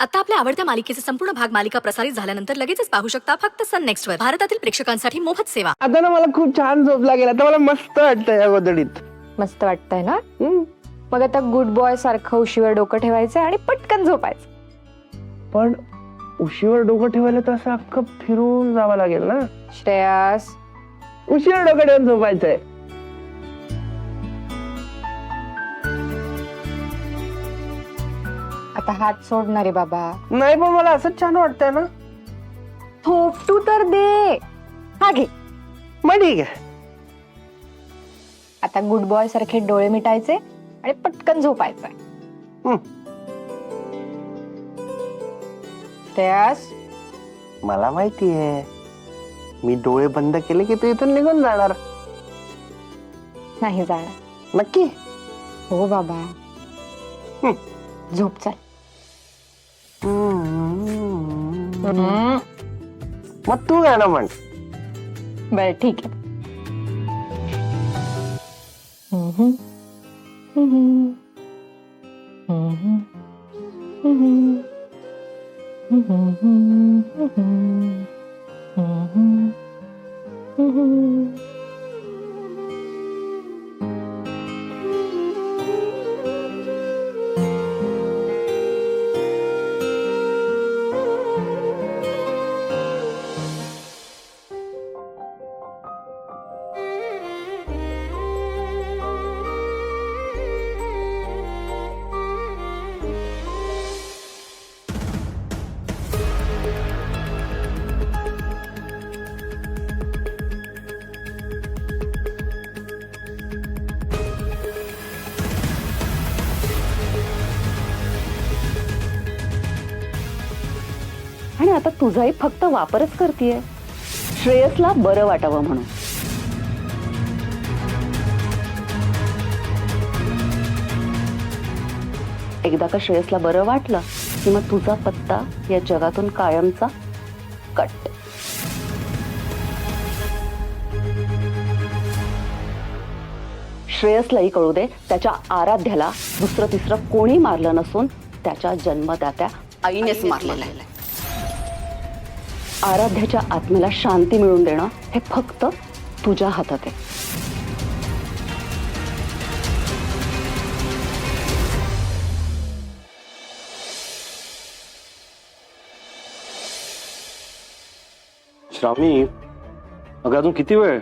आता आपल्या आवडत्या मालिकेचे संपूर्ण भाग मालिका प्रसारित झाल्यानंतर लगेचच पाहू शकता फक्त सन नेक्स्ट वर. भारतातील प्रेक्षकांसाठी मोफत सेवा. आता ना मला खूप छान झोप लागेल. आता मला मस्त वाटतं या गोधडीत. मस्त वाटतंय ना? मग आता गुड बॉय सारखं उशीवर डोकं ठेवायचं आणि पटकन झोपायचं. पण उशीवर डोकं ठेवायला तर असं अख्खं फिरून जावं लागेल ना. श्रेयस, उशीवर डोकं ठेवून झोपायचंय. आता हात सोडणार रे बाबा. नाही पण मला असंच छान वाटतंय ना. थोपटू तर दे. हा घे. मग ठीक आहे. आता गुड बॉय सारखे डोळे मिटायचे आणि पटकन झोपायचंय. श्रेयस, मला माहितीये मी डोळे बंद केले की तू इथून निघून जाणार. नाही जाणार. नक्की? हो बाबा. झोप चल. मग तू गाणं म्हण. बर ठीक आहे. आणि आता तुझाही फक्त वापरच करतेय श्रेयसला बरं वाटावं म्हणून. एकदा का श्रेयसला बरं वाटलं की मग तुझा पत्ता या जगातून कायमचा कट. श्रेयसलाही कळू दे त्याच्या आराध्याला दुसरं तिसरं कोणी मारलं नसून त्याच्या जन्मदात्या आईनेच मारलेलं आहे. आराध्याच्या आत्म्याला शांती मिळवून देणं हे फक्त तुझ्या हातात आहे. श्रावणी, अगं अजून किती वेळ?